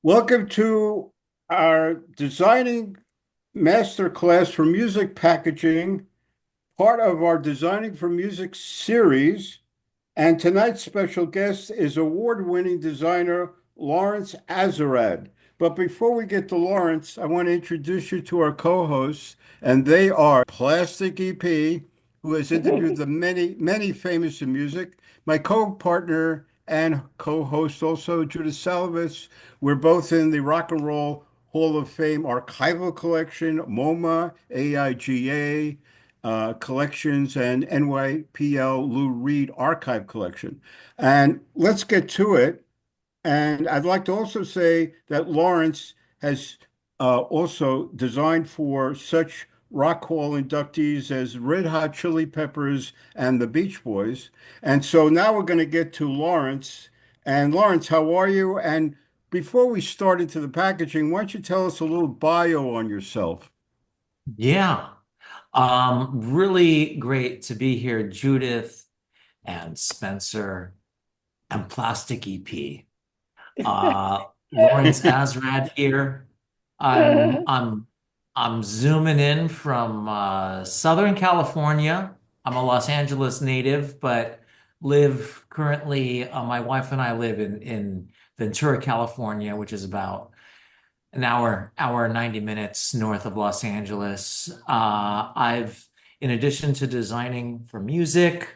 Welcome to our designing master class for music packaging, part of our Designing for Music series. And tonight's special guest is award-winning designer Lawrence Azerrad. But before we get to Lawrence, I want to introduce you to our co-hosts, and they are Plastic EP, who has interviewed the many famous in music, my co-partner and co-host also, Judith Salavetz. We're both in the Rock and Roll Hall of Fame archival collection, MoMA, AIGA, collections and NYPL Lou Reed archive collection. And let's get to it. And I'd like to also say that Lawrence has also designed for such Rock Hall inductees as Red Hot Chili Peppers and the Beach Boys. And so now we're going to get to Lawrence. And Lawrence, how are you? And before we start into the packaging, why don't you tell us a little bio on yourself? Yeah. Really great to be here, Judith and Spencer and Plastic EP. Lawrence Azrad here. I'm I'm I'm zooming in from Southern California. I'm a Los Angeles native, but live currently, my wife and I live in Ventura, California, which is about an hour 90 minutes north of Los Angeles. In addition to designing for music,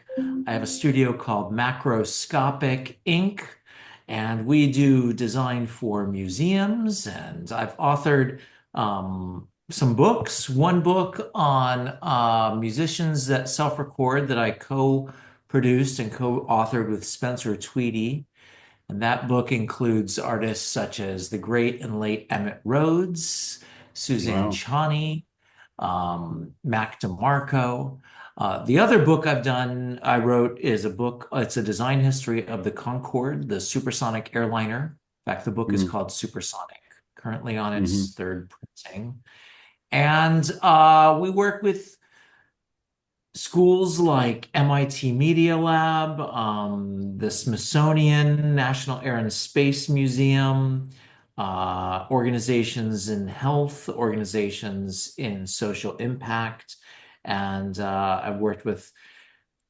I have a studio called Macroscopic Inc., and we do design for museums. And I've authored some books. One book on musicians that self-record that I co-produced and co-authored with Spencer Tweedy. And that book includes artists such as the great and late Emmett Rhodes, Suzanne Wow. Chani, Mac DeMarco. The other book I wrote is a book, it's a design history of the Concorde, the supersonic airliner. In fact, the book is Mm-hmm. called Supersonic, currently on Mm-hmm. its third printing. And we work with schools like MIT Media Lab, the Smithsonian National Air and Space Museum, organizations in health, organizations in social impact. And I've worked with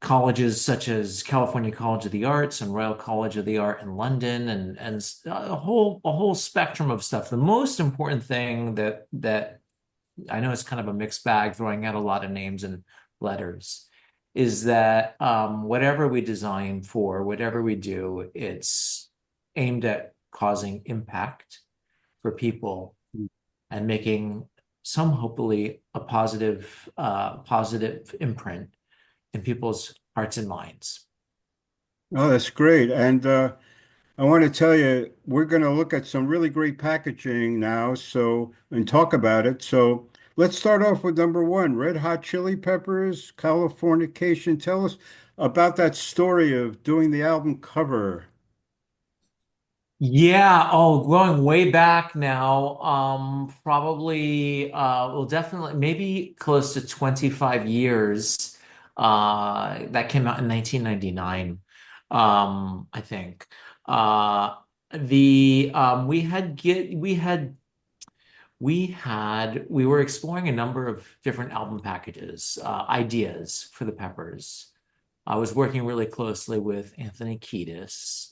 colleges such as California College of the Arts and Royal College of the Art in London, and a whole spectrum of stuff. The most important thing that I know it's kind of a mixed bag, throwing out a lot of names and letters, is that whatever we design for, whatever we do, it's aimed at causing impact for people and making some hopefully a positive imprint in people's hearts and minds. Oh, that's great. And I want to tell you, we're going to look at some really great packaging now, so and talk about it. So let's start off with number one, Red Hot Chili Peppers, Californication. Tell us about that story of doing the album cover. Yeah, oh, going way back now, probably, well, definitely, maybe close to 25 years. That came out in 1999, I think. We were exploring a number of different album packages, ideas for the Peppers. I was working really closely with Anthony Kiedis,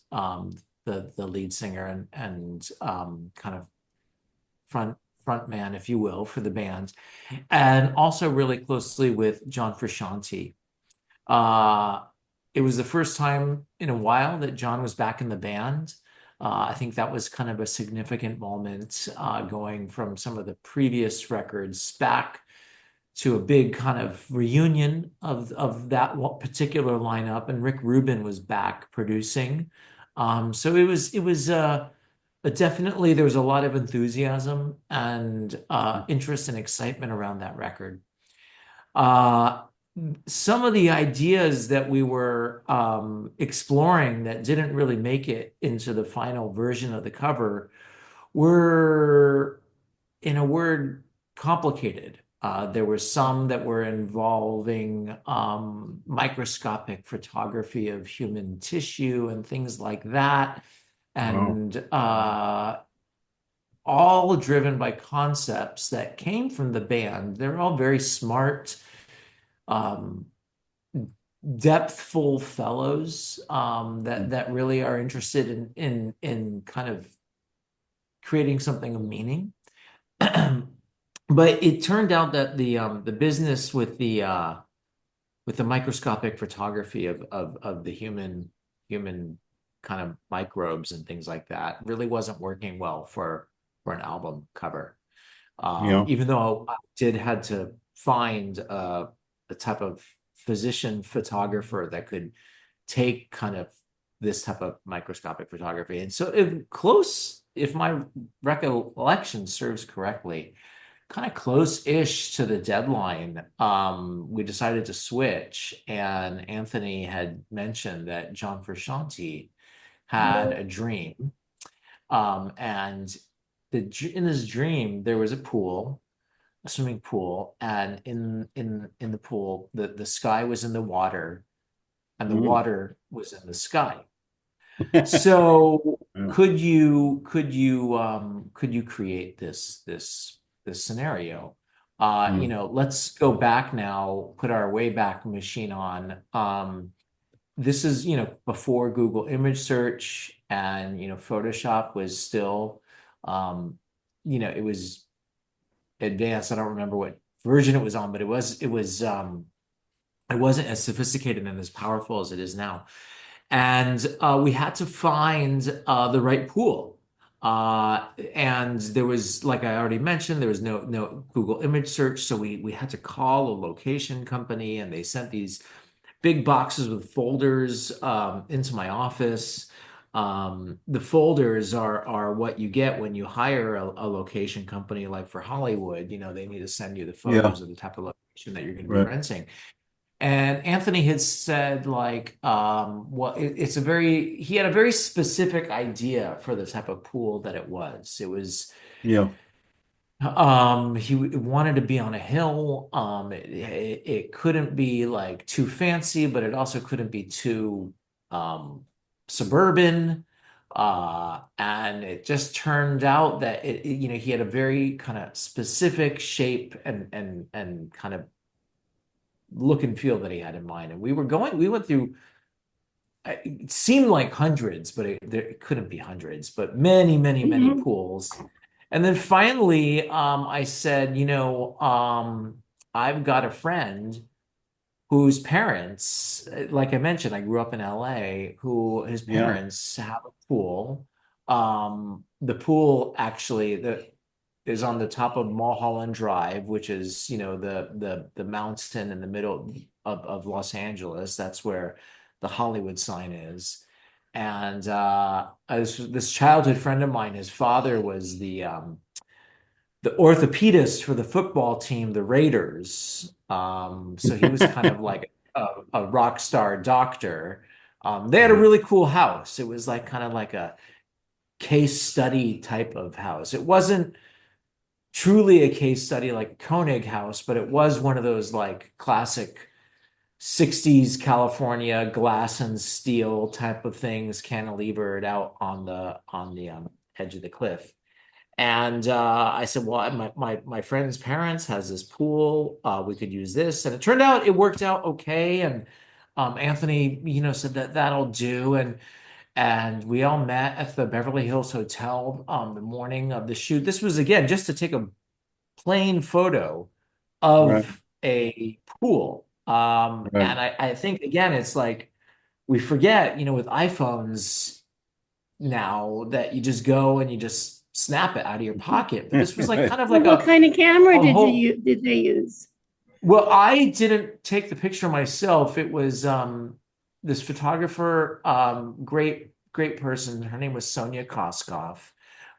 the lead singer and kind of front man, if you will, for the band, and also really closely with John Frusciante. Uh, it was the first time in a while that John was back in the band. I think that was kind of a significant moment, going from some of the previous records back to a big kind of reunion of that particular lineup, and Rick Rubin was back producing. So definitely there was a lot of enthusiasm and interest and excitement around that record. Uh, some of the ideas that we were exploring that didn't really make it into the final version of the cover were, in a word, complicated. There were some that were involving microscopic photography of human tissue and things like that. Wow. And all driven by concepts that came from the band. They're all very smart, um, depthful fellows, that really are interested in kind of creating something of meaning. But it turned out that the business with the microscopic photography of the human kind of microbes and things like that really wasn't working well for an album cover. Yeah. Even though I did had to find a type of physician photographer that could take kind of this type of microscopic photography. And so if my recollection serves correctly, kind of close-ish to the deadline, we decided to switch. And Anthony had mentioned that John Frusciante had a dream. And in his dream, there was a pool, a swimming pool, and in the pool, the sky was in the water, and the Mm. water was in the sky. So Yeah. could you create this scenario? Mm. Let's go back now, put our Wayback Machine on. This is, before Google image search, and Photoshop was still, it was advanced. I don't remember what version it was on, but it wasn't as sophisticated and as powerful as it is now. And we had to find the right pool. And there was, like I already mentioned, there was no Google image search, so we had to call a location company, and they sent these big boxes with folders into my office. The folders are what you get when you hire a location company, like for Hollywood. They need to send you the Yeah. photos of the type of location that you're going to be Right. renting. And Anthony had said, like, well, he had a very specific idea for the type of pool that it was. Yeah. He wanted to be on a hill. It couldn't be like too fancy, but it also couldn't be too um, suburban. And it just turned out that he had a very kind of specific shape and kind of look and feel that he had in mind. And we went through, it seemed like hundreds, but it couldn't be hundreds, but many, many, many Mhm. pools. And then finally, I said, I've got a friend whose parents, like I mentioned, I grew up in LA, who his Yeah. parents have a pool. The pool actually is on the top of Mulholland Drive, which is, the mountain in the middle of Los Angeles. That's where the Hollywood sign is. And this childhood friend of mine, his father was the orthopedist for the football team, the Raiders. So he was kind of like a rock star doctor. They had a Right. really cool house. It was like kind of like a case study type of house. It wasn't truly a case study like Koenig House, but it was one of those like classic 60s California glass and steel type of things, cantilevered out on the edge of the cliff. And I said, well, my friend's parents has this pool. We could use this. And it turned out it worked out okay. And Anthony, said that that'll do. And we all met at the Beverly Hills Hotel the morning of the shoot. This was, again, just to take a plain photo Right. of a pool. Right. And I think, again, it's like we forget, with iPhones now, that you just go and you just snap it out of your pocket. But this was like kind of Well, like what kind of camera a whole, did they use? well, I didn't take the picture myself. It was this photographer, great person. Her name was Sonia Koskov.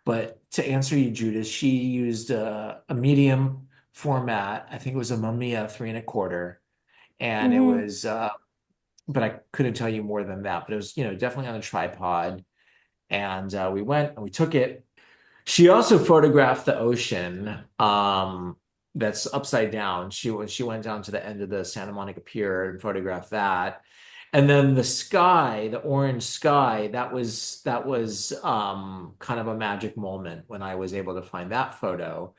But to answer you, Judith, she used a medium format. I think it was a Mamiya 3 1/4, and it Hmm. was. But I couldn't tell you more than that. But it was, definitely on a tripod. And we went and we took it. She also photographed the ocean, that's upside down. She went down to the end of the Santa Monica Pier and photographed that. And then the sky, the orange sky, that was kind of a magic moment when I was able to find that photo.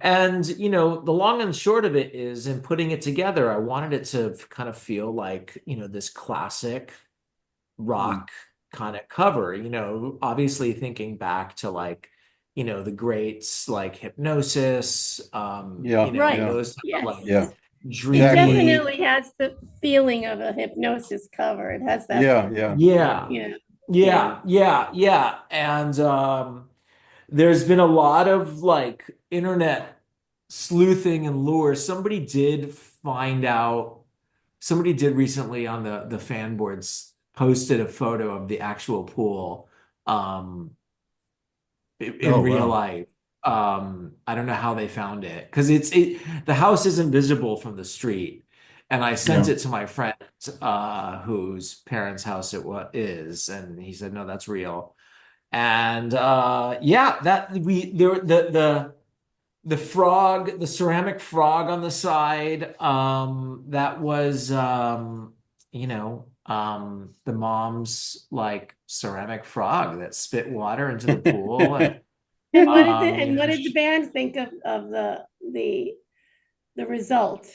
And the long and short of it is, in putting it together, I wanted it to kind of feel like, this classic Mm. rock kind of cover, obviously thinking back to like, the greats like Hypnosis, Yeah, Right. yeah, those type of Yes. like yeah, It exactly. dreamy. definitely has the feeling of a hypnosis cover. It has that, Yeah, yeah. Yeah. you know, yeah. Yeah, yeah, yeah. And there's been a lot of like internet sleuthing and lure. Somebody did recently on the fan boards posted a photo of the actual pool um in Oh, real wow. life. I don't know how they found it because the house isn't visible from the street. And I sent Yeah. it to my friend whose parents' house is, and he said, no, that's real. And yeah, that we there the frog, the ceramic frog on the side, that was the mom's like ceramic frog that spit water into the pool. And And you what know did the band think of the result?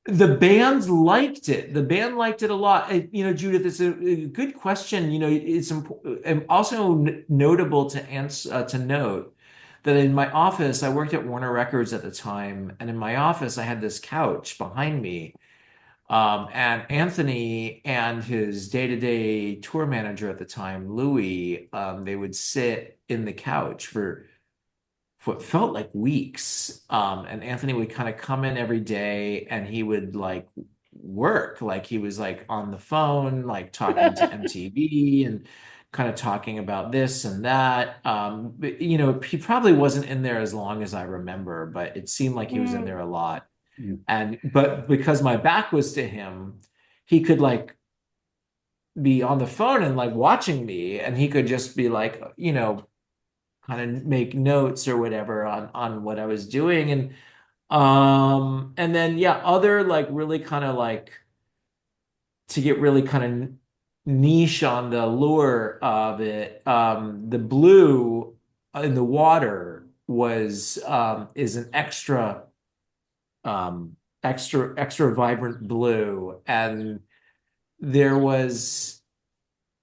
the band liked it. The band liked it a lot. Judith, it's a good question. It's and also notable to answer to note that in my office, I worked at Warner Records at the time, and in my office, I had this couch behind me. And Anthony and his day-to-day tour manager at the time, Louis, they would sit in the couch for what felt like weeks. And Anthony would kind of come in every day and he would like work, like he was like on the phone, like talking to MTV and kind of talking about this and that. But, he probably wasn't in there as long as I remember, but it seemed like he was in there Mm. a lot. Mm. But because my back was to him, he could like be on the phone and like watching me, and he could just be like, kind of make notes or whatever on what I was doing. And then yeah, other like really kind of like to get really kind of niche on the lure of it, the blue in the water was is an um extra vibrant blue. And there was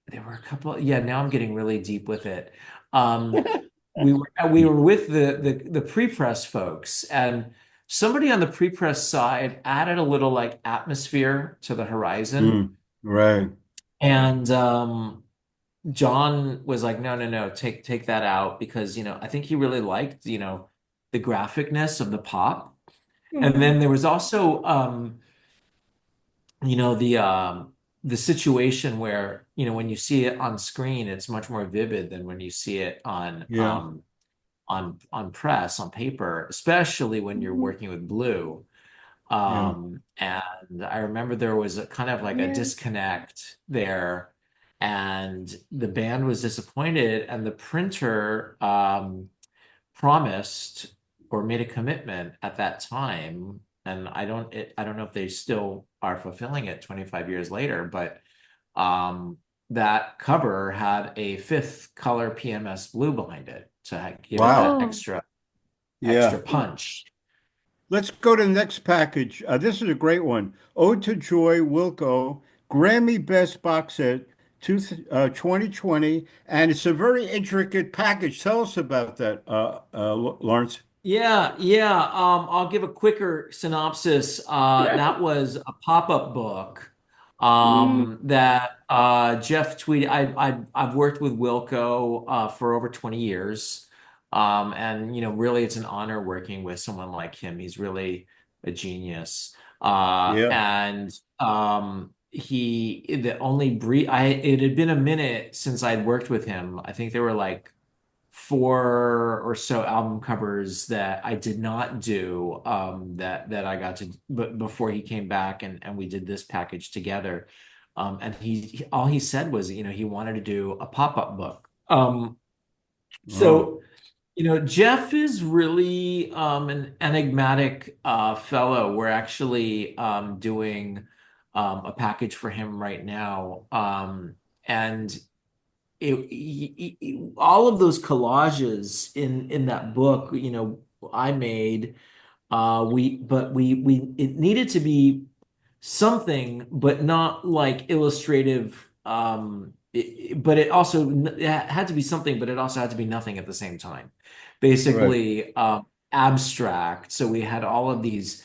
there were a couple, yeah, now I'm getting really deep with it. um we were with the pre-press folks, and somebody on the pre-press side added a little like atmosphere to the horizon. Mm. Right. And John was like, no, no, no, take that out, because I think he really liked the graphicness of the pop. And Mhm. then there was also you know the situation where when you see it on screen, it's much more vivid than when you see it Yeah. on press, on paper, especially when you're Mhm. working with blue. Yeah. And I remember there was a kind of like a Yeah. disconnect there, and the band was disappointed, and the printer promised or made a commitment at that time. And I don't know if they still are fulfilling it 25 years later, but that cover had a fifth color PMS blue behind it to give it that Wow. Oh. extra Yeah. punch. Let's go to the next package. This is a great one. Ode to Joy Wilco, Grammy Best Box Set 2020. And it's a very intricate package. Tell us about that, Lawrence. Yeah, yeah. I'll give a quicker synopsis. That was a pop-up book Mm. that Jeff tweeted. I've worked with Wilco for over 20 years. And really it's an honor working with someone like him. He's really a genius. Yeah. And the only brief it had been a minute since I'd worked with him. I think there were like four or so album covers that I did not do, that I got to, but before he came back, and we did this package together. And all he said was, he wanted to do a pop-up book. Oh, So Jeff is really an enigmatic fellow. We're actually doing a package for him right now. And all of those collages in that book, I made, we it needed to be something, but not like illustrative. But it had to be something, but it also had to be nothing at the same time. Right. Basically, abstract. So we had all of these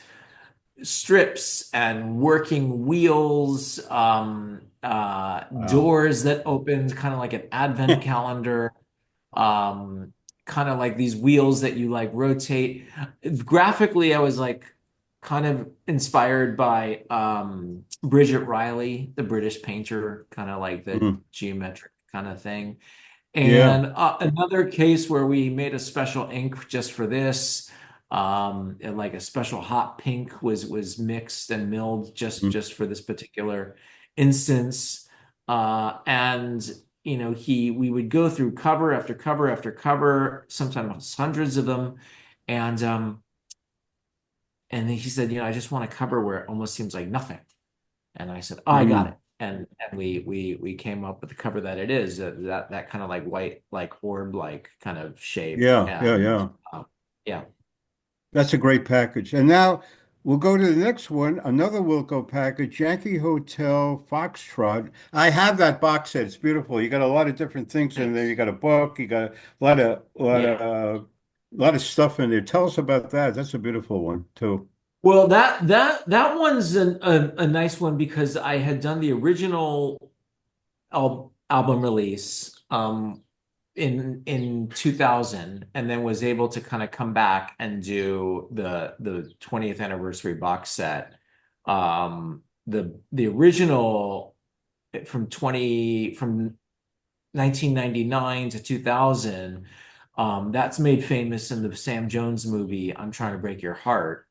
strips and working wheels, Wow. doors that opened, kind of like an advent calendar, kind of like these wheels that you like rotate. Graphically, I was like kind of inspired by Bridget Riley, the British painter, kind of like the Mm. geometric kind of thing. Yeah. And another case where we made a special ink just for this, and like a special hot pink was mixed and milled Mm. just for this particular instance. And he we would go through cover after cover after cover, sometimes hundreds of them, and then he said, I just want a cover where it almost seems like nothing. And I said, "Oh, I got Mm. it." And we came up with the cover that it is, that kind of like white, like orb like kind of shape. Yeah. Yeah. And Yeah. yeah. That's a great package. And now we'll go to the next one, another Wilco package, Yankee Hotel Foxtrot. I have that box set. It's beautiful. You got a lot of different things in there. You Thanks. got a book. You got a Yeah. lot of stuff in there. Tell us about that. That's a beautiful one too. Well, that one's a nice one because I had done the original album release in 2000, and then was able to kind of come back and do the 20th anniversary box set. The original from 1999 to 2000, that's made famous in the Sam Jones movie I'm Trying to Break Your Heart,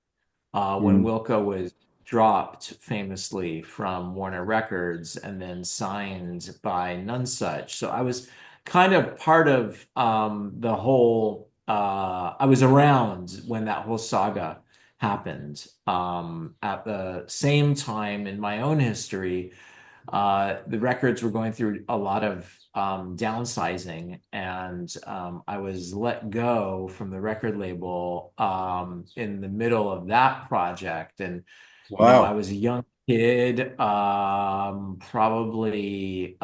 when Mm. Wilco was dropped famously from Warner Records and then signed by Nonesuch. So I was kind of part of the whole, I was around when that whole saga happened. At the same time in my own history, the records were going through a lot of downsizing, and I was let go from the record label in the middle of that project. And I Wow. was a young kid, probably,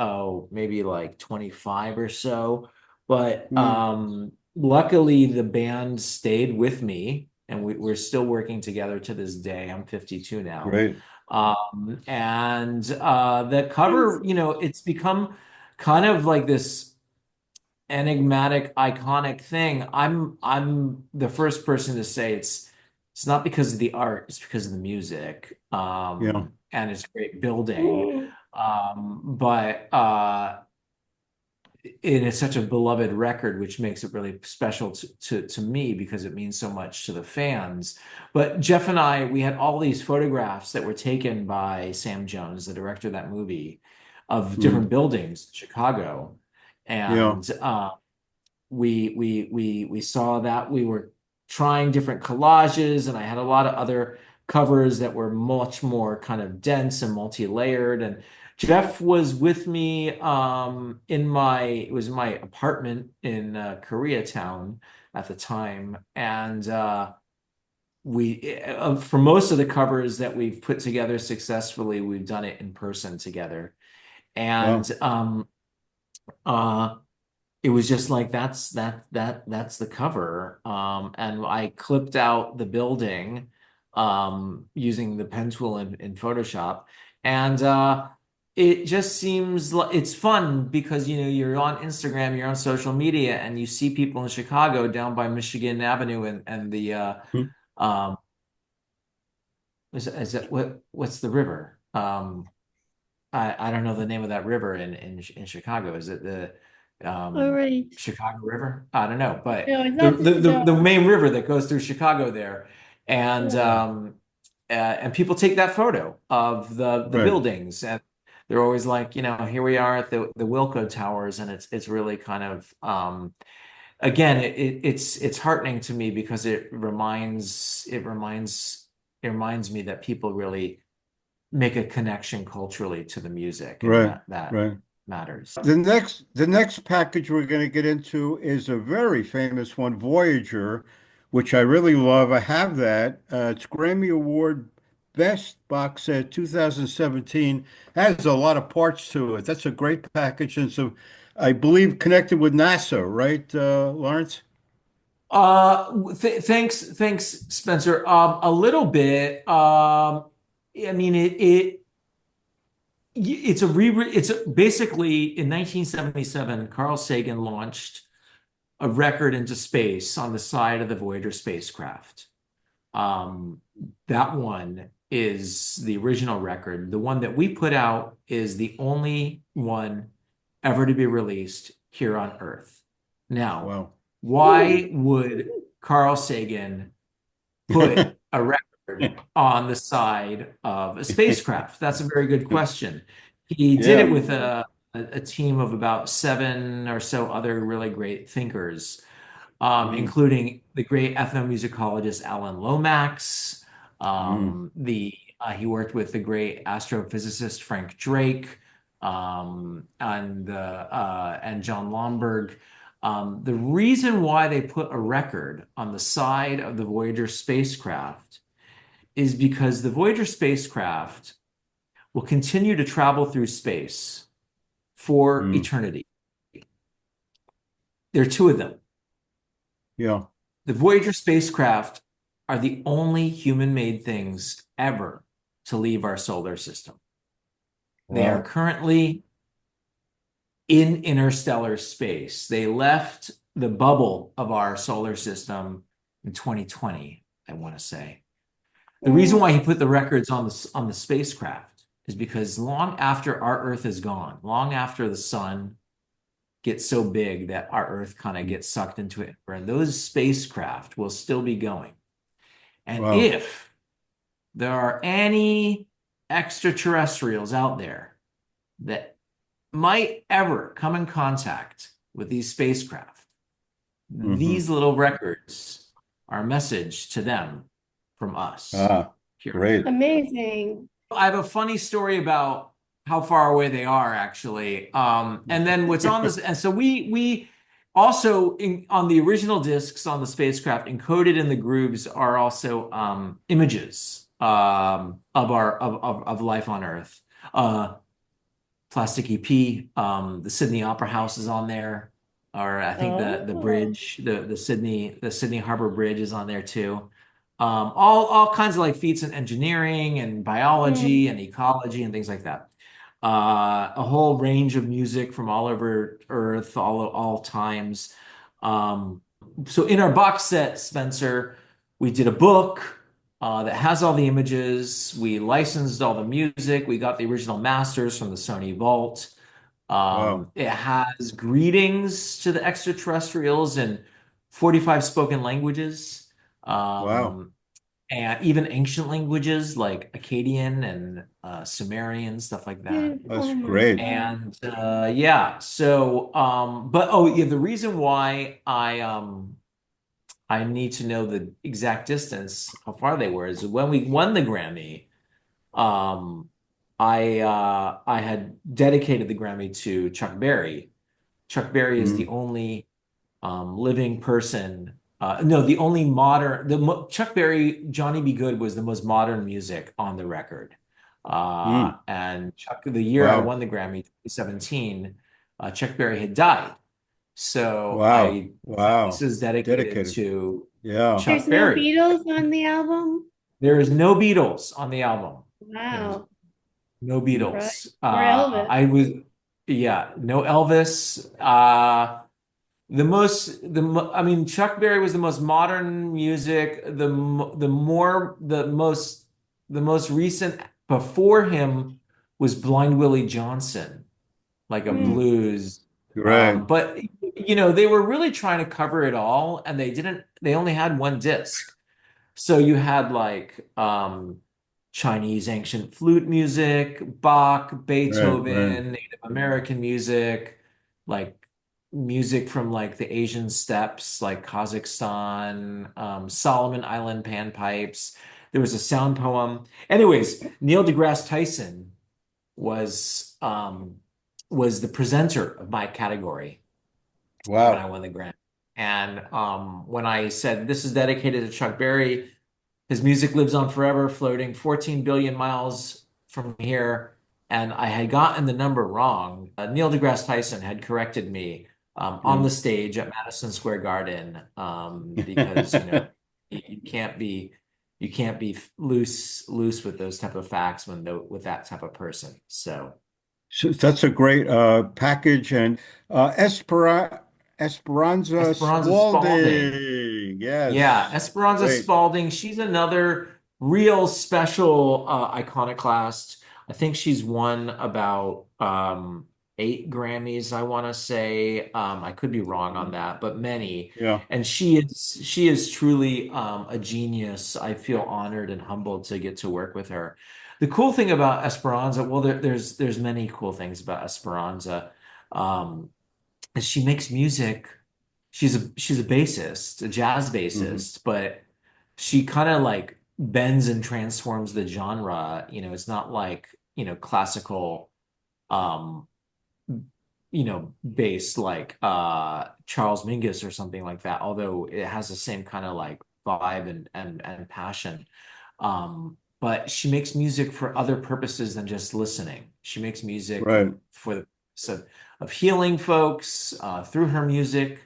maybe like 25 or so. But Mm. luckily, the band stayed with me, and we're still working together to this day. I'm 52 now. Great. And the cover, Thanks. it's become kind of like this enigmatic, iconic thing. I'm the first person to say it's not because of the art, it's because of the music. Yeah. And it's great building. Mm. But it is such a beloved record, which makes it really special to me because it means so much to the fans. But Jeff and I, we had all these photographs that were taken by Sam Jones, the director of that movie, of different Mm. buildings in Chicago. Yeah. And we saw that. We were trying different collages, and I had a lot of other covers that were much more kind of dense and multi-layered. And Jeff was with me it was in my apartment in Koreatown at the time. And for most of the covers that we've put together successfully, we've done it in person together. And Wow. uh it was just like that's the cover. And I clipped out the building using the pen tool in Photoshop. And it just seems like it's fun because you're on Instagram, you're on social media, and you see people in Chicago down by Michigan Avenue, and the Mm. um is that what's the river? I don't know the name of that river in Chicago. Is it the All um, right. Chicago River? I don't know, but No, it's the, not the the the the Chicago. main river that goes through Chicago there, and Yeah. and people take that photo of the Right. buildings, and they're always like, here we are at the Wilco Towers, and it's really kind of again, it's heartening to me because it reminds me that people really make a connection culturally to the music, and Right, that right. matters. The next package we're going to get into is a very famous one, Voyager, which I really love. I have that. It's Grammy Award Best Box Set 2017. Has a lot of parts to it. That's a great package, and so I believe connected with NASA, right, Lawrence? Thanks, Spencer. A little bit. I mean, basically in 1977, Carl Sagan launched a record into space on the side of the Voyager spacecraft. Um, that one is the original record. The one that we put out is the only one ever to be released here on Earth. Now, Wow. why would Carl Sagan put a record on the side of a spacecraft? That's a very good question. He did it Yeah. with a team of about seven or so other really great thinkers, Mm, including the great ethnomusicologist Alan Lomax. mm. He worked with the great astrophysicist Frank Drake, and John Lomberg. The reason why they put a record on the side of the Voyager spacecraft is because the Voyager spacecraft will continue to travel through space for Mm. eternity. There are two of them. Yeah. The Voyager spacecraft are the only human-made things ever to leave our solar system. They are Wow. currently in interstellar space. They left the bubble of our solar system in 2020, I want to say. The reason why he put the records on the spacecraft is because long after our Earth is gone, long after the sun gets so big that our Earth kind of gets sucked into it, and those spacecraft will still be going. And Wow. if there are any extraterrestrials out there that might ever come in contact with these spacecraft, Hmm. these little records are a message to them from us Ah, here. great. Amazing. I have a funny story about how far away they are, actually. And then what's on this, and so we also on the original discs on the spacecraft, encoded in the grooves are also images of life on Earth. Plastic EP, the Sydney Opera House is on there, or I think the Oh. bridge, the Sydney Harbor Bridge is on there too. All kinds of like feats in engineering and biology Mm. and ecology and things like that. A whole range of music from all over Earth, all times. Um, so in our box set, Spencer, we did a book that has all the images. We licensed all the music. We got the original masters from the Sony Vault. Wow. It has greetings to the extraterrestrials in 45 spoken languages, Wow. um, and even ancient languages like Akkadian and Sumerian, stuff like that. That's Oh my great. God. And yeah, so but oh yeah, the reason why I need to know the exact distance, how far they were, is when we won the Grammy. Um, I had dedicated the Grammy to Chuck Berry. Chuck Berry is the Mm, only living person. No, the only modern. Chuck Berry, Johnny Be Good was the most modern music on the record. mm. And the year I Wow. won the Grammy, 2017, Chuck Berry had died. So Wow. this Wow. is dedicated Dedicated. to Yeah. There's Chuck no Berry. Beatles on the album? There is no Beatles on the album. There's Wow. no Right. Beatles. Or Elvis. Yeah, no Elvis. I mean, Chuck Berry was the most modern music. The most recent before him was Blind Willie Johnson, like a Mm. blues. Right. But they were really trying to cover it all, and they only had one disc. So you had like Chinese ancient flute music, Bach, Right. Right. Beethoven, Native American music, like music from like the Asian steppes, like Kazakhstan, Solomon Island panpipes. there was a sound poem. Anyways, Neil deGrasse Tyson was was the presenter of my category when I Wow. won the grant. And when I said this is dedicated to Chuck Berry, his music lives on forever, floating 14 billion miles from here. And I had gotten the number wrong. Neil deGrasse Tyson had corrected me on Yeah. the stage at Madison Square Garden because you can't be loose with those type of facts with that type of person. So So that's a great package. And Esperanza Esperanza Spalding. Spalding. Yeah, Yes. Esperanza Great. Spalding, she's another real special iconoclast. I think she's won about 8 Grammys, I want to say. I could be wrong on that, but many. Yeah. And she is truly a genius. I feel honored and humbled to get to work with her. The cool thing about Esperanza, well, there's many cool things about Esperanza. Um, is she makes music. She's a bassist, a jazz Hmm. bassist, but she kind of like bends and transforms the genre. It's not like, classical um bass like Charles Mingus or something like that, although it has the same kind of like vibe and passion. But she makes music for other purposes than just listening. She makes music Right. for the purpose of healing folks through her music.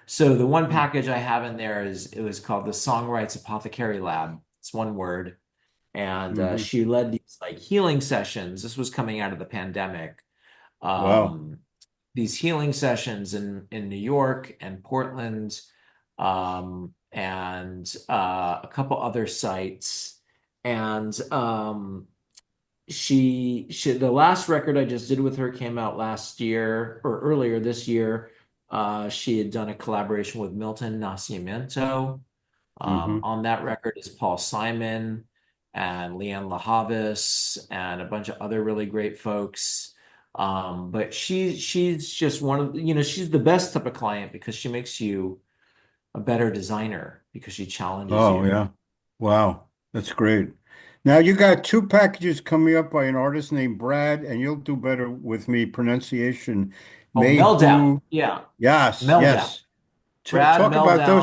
So the one package I have in there it was called the Songwrites Apothecary Lab. It's one word. And Hmm. she led these like healing sessions. This was coming out of the pandemic. Wow. Um, these healing sessions in New York and Portland, and a couple other sites. And she the last record I just did with her came out last year or earlier this year. She had done a collaboration with Milton Nascimento. Hmm. On that record is Paul Simon and Leanne LaHavis and a bunch of other really great folks. But she's just one of she's the best type of client because she makes you a better designer because she challenges Oh, you. yeah. Wow. That's great. Now you got two packages coming up by an artist named Brad, and you'll do better with me pronunciation. Oh, Meldau. Mayhew. Yeah, Yes, Meldau. yes. Brad Talk about Meldau.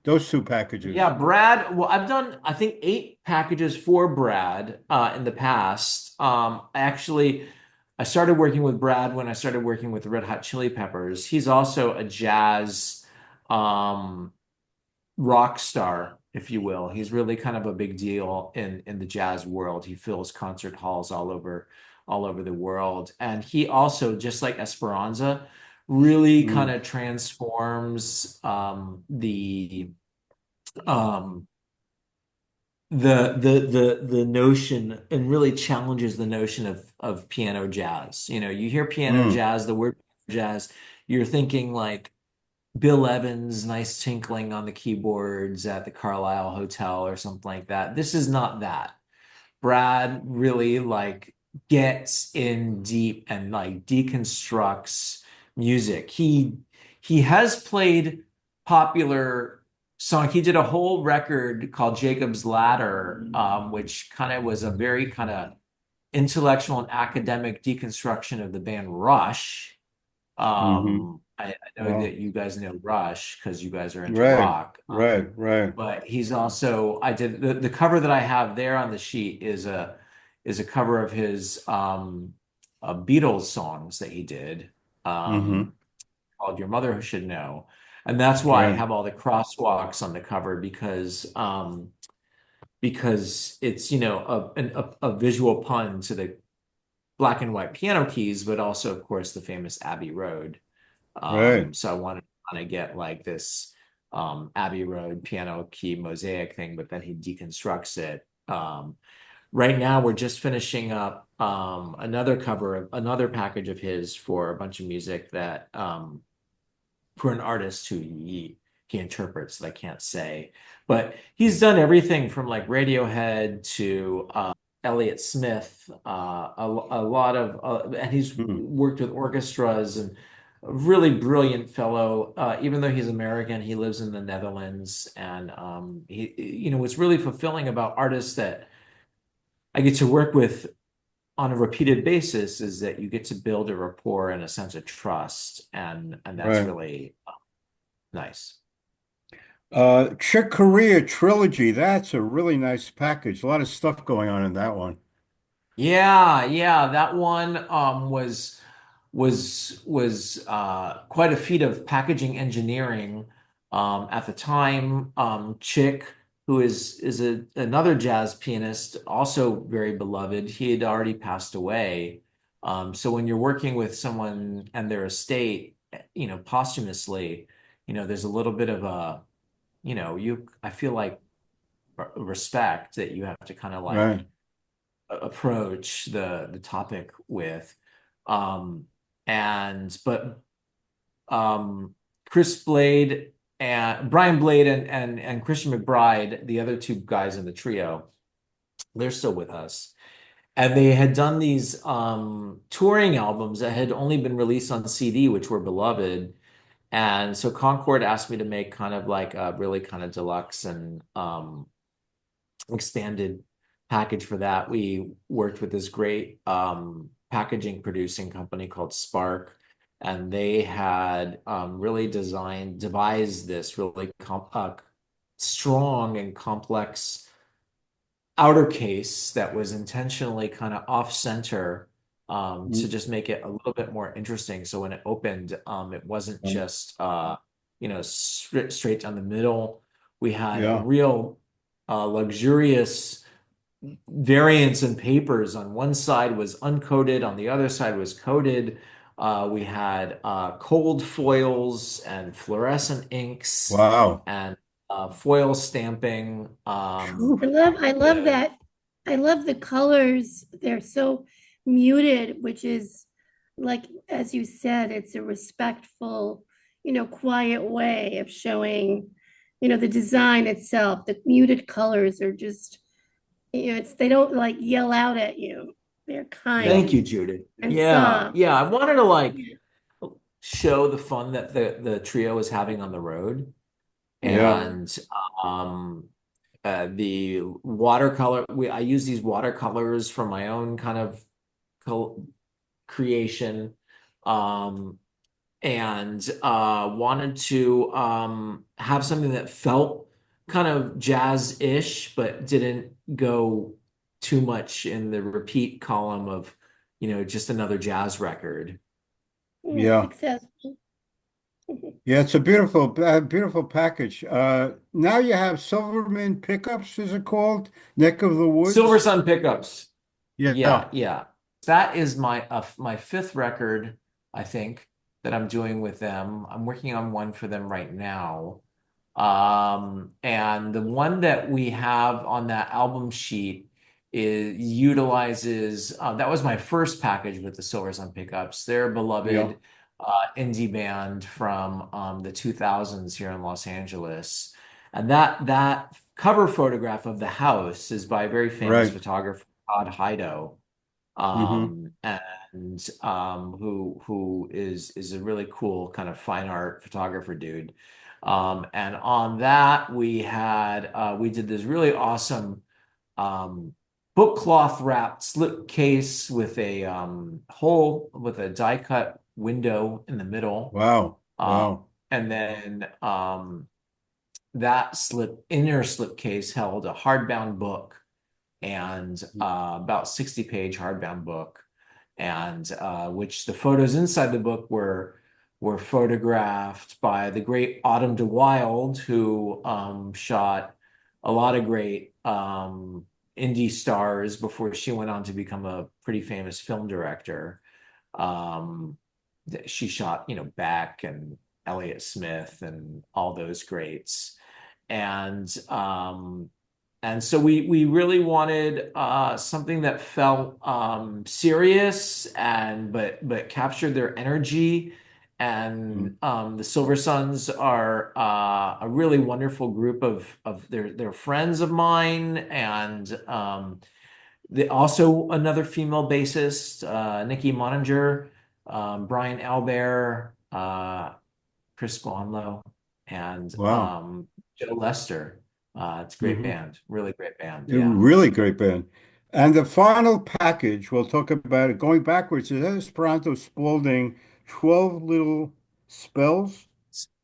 those two packages. Yeah, Brad. Well, I've done, I think, 8 packages for Brad in the past. I started working with Brad when I started working with the Red Hot Chili Peppers. He's also a jazz um, rock star, if you will. He's really kind of a big deal in the jazz world. He fills concert halls all over the world, and he also, just like Esperanza, really kind Mm, of transforms um, the notion and really challenges the notion of piano jazz. You hear piano mm, jazz, the word jazz, you're thinking like Bill Evans, nice tinkling on the keyboards at the Carlisle Hotel or something like that. This is not that. Brad really like gets in deep and like deconstructs music. He has played popular song. He did a whole record called Jacob's Ladder, which kind of was a very kind of intellectual and academic deconstruction of the band Rush. hmm. I know Wow. that you guys know Rush because you guys are into Right, rock. right, right. But he's also I did the cover that I have there on the sheet is a cover of his Beatles songs that he did Hmm. called Your Mother Should Know. And that's why I Right. have all the crosswalks on the cover because it's a visual pun to the black and white piano keys, but also of course the famous Abbey Road. Right. So I wanted to kind of get like this Abbey Road piano key mosaic thing, but then he deconstructs it. Right now, we're just finishing up another cover of another package of his for a bunch of music that for an artist who he interprets that I can't say. But he's done everything from like Radiohead to Elliott Smith, a lot of, and he's Mm. worked with orchestras and a really brilliant fellow. Even though he's American, he lives in the Netherlands, and what's really fulfilling about artists that I get to work with on a repeated basis is that you get to build a rapport and a sense of trust, and that's Right. really nice. Chick Corea Trilogy. That's a really nice package. A lot of stuff going on in that one. Yeah, yeah, that one was quite a feat of packaging engineering at the time. Chick, who is another jazz pianist, also very beloved. He had already passed away. So when you're working with someone and their estate, posthumously, there's a little bit of a, I feel like respect that you have to kind of like Right. approach the topic with. Um, but Chris Blade and Brian Blade and Christian McBride, the other two guys in the trio, they're still with us. And they had done these touring albums that had only been released on CD, which were beloved. And so Concord asked me to make kind of like a really kind of deluxe and expanded package for that. We worked with this great packaging producing company called Spark, and they had really devised this really strong and complex outer case that was intentionally kind of off center to just make it a little bit more interesting. So when it opened, it wasn't Mm. just straight down the middle. We had a Yeah. real luxurious variants and papers. On one side was uncoated, on the other side was coated. We had cold foils and fluorescent inks Wow. and foil stamping. Phew. I love The that. I love the colors. They're so muted, which is like, as you said, it's a respectful, quiet way of showing, the design itself. The muted colors are just, they don't like yell out at you. They're Yeah. Thank kind you, Judith. and Yeah, soft. yeah. I wanted to like show the fun that the trio is having on the road. Yeah. Mhm. And um the watercolor I use these watercolors from my own kind of creation. Um and wanted to have something that felt kind of jazz-ish, but didn't go too much in the repeat column of, just another jazz record. Yeah, Yeah. successful. Yeah. It's a beautiful package. Now you have Silverman Pickups, is it called? Neck of the Silver Woods. Sun Pickups. Yeah, Yeah. yeah. That is my fifth record, I think, that I'm doing with them. I'm working on one for them right now. And the one that we have on that album sheet utilizes that was my first package with the Silver Sun Pickups. They're a Yeah. beloved indie band from the 2000s here in Los Angeles. And that cover photograph of the house is by a very famous Right. photographer, Todd Hido, Mm-hmm. and who is a really cool kind of fine art photographer dude. And on that we did this really awesome um, book cloth wrapped slipcase with a hole with a die cut window in the middle. Wow. Uh, Wow. and then that inner slipcase held a hardbound book and about 60-page hardbound book, and which the photos inside the book were photographed by the great Autumn de Wilde, who shot a lot of great indie stars before she went on to become a pretty famous film director. Um, she shot, Beck and Elliott Smith and all those greats. And so we really wanted something that felt serious and but captured their energy. Mm. And the Silver Suns are a really wonderful group of their friends of mine, and also another female bassist, Nikki Moninger, Brian Albert, Chris Squanlow, and Wow. Joe Lester. It's a great Hmm. band, really great band. A Yeah. really great band. And the final package, we'll talk about it going backwards, is Esperanto Spalding, 12 Little Spells.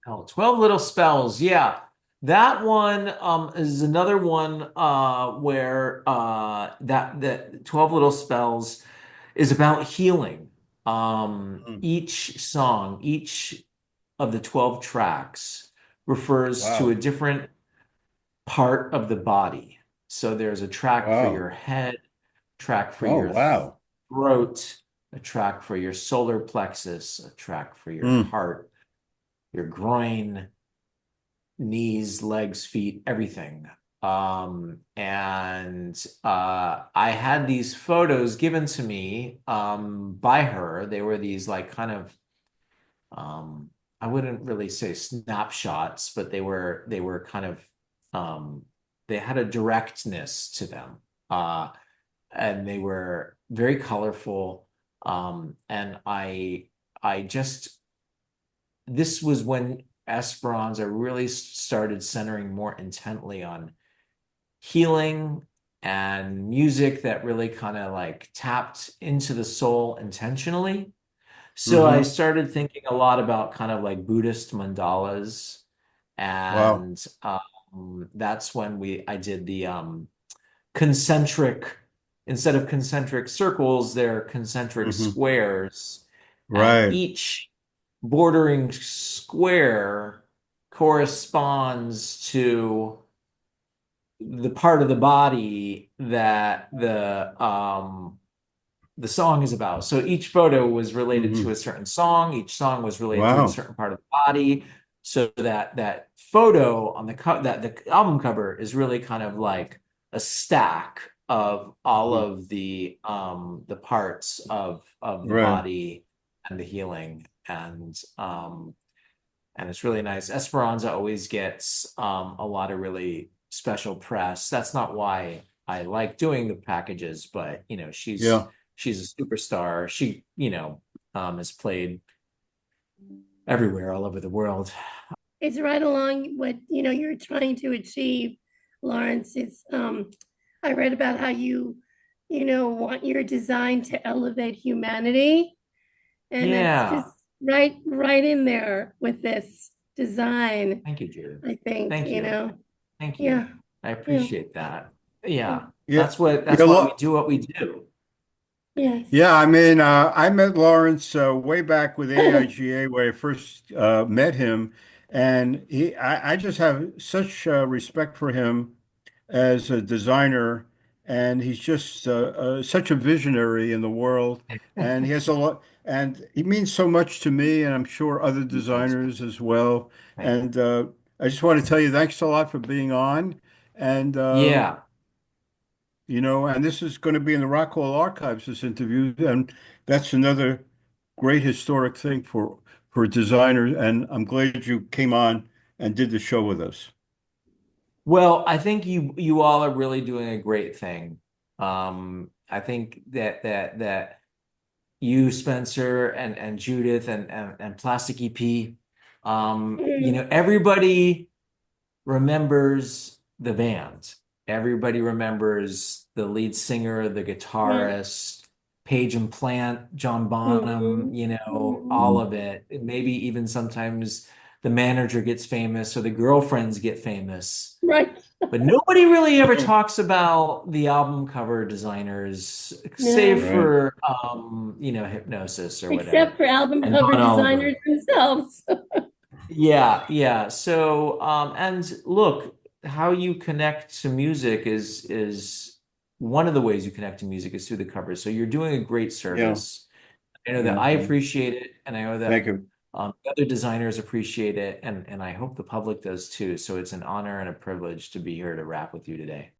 Oh, 12 Little Spells. Yeah. That one is another one where that 12 Little Spells is about healing. Mm. Each song, each of the 12 tracks refers to a Wow. different part of the body. So there's a track for Wow. your head, track for Oh, your wow. throat, a track for your solar plexus, a track for your Mm. heart, your groin, knees, legs, feet, everything. I had these photos given to me by her. They were these like kind of I wouldn't really say snapshots, but they were kind of they had a directness to them. And they were very colorful. And I just this was when Esperanza really started centering more intently on healing and music that really kind of like tapped into the soul intentionally. So I Hmm. started thinking a lot about kind of like Buddhist mandalas, Wow. and that's when we I did the concentric instead of concentric circles, they're concentric Hmm. squares, and Right. each bordering square corresponds to the part of the body that the song is about. So each photo was related to Hmm. a certain song. Each song was related to a Wow. certain part of the body. So that photo on that the album cover is really kind of like a stack of all Mhm. of the parts of the Right. body and the healing. And it's really nice. Esperanza always gets a lot of really special press. That's not why I like doing the packages, but Yeah. she's a superstar. She, has played everywhere all over the world. It's right along what you're trying to achieve, Lawrence. It's I read about how you want your design to elevate humanity, and that's just Yeah. right in there with this design, Thank you, Judith. I think, Thank you. Thank you. yeah, I yeah, appreciate that. Yeah. Yeah. That's Yeah. why we do what we do. yes. Yeah, I mean, I met Lawrence way back with AIGA where I first met him, and I just have such respect for him as a designer, and he's just such a visionary in the world, and he has a lot, and he means so much to me, and I'm sure other Thanks. designers as well. Thank you. And I just want to tell you thanks a lot for being on, and Yeah. and this is going to be in the Rock Hall archives, this interview, and that's another great historic thing for designers. And I'm glad you came on and did the show with us. Well, I think you all are really doing a great thing. I think that you, Spencer, and Judith, and Plastic EP, everybody remembers the band. Everybody remembers the lead singer, the Yeah. guitarist, Page and Plant, John Bonham, Mhm. all Mhm. of it. Maybe even sometimes the manager gets famous or the girlfriends get famous. Right. But nobody really ever talks about the album cover designers, save No, Right. for Hypnosis or except whatever, for album and cover Don designers Oliver. themselves. Yeah, yeah. So, and look, how you connect to music is one of the ways you connect to music is through the covers. So you're doing a great Yeah. service. I know that Yeah. I Yeah. appreciate it, and I know Thank that you. the other designers appreciate it, and I hope the public does too. So it's an honor and a privilege to be here to rap with you today.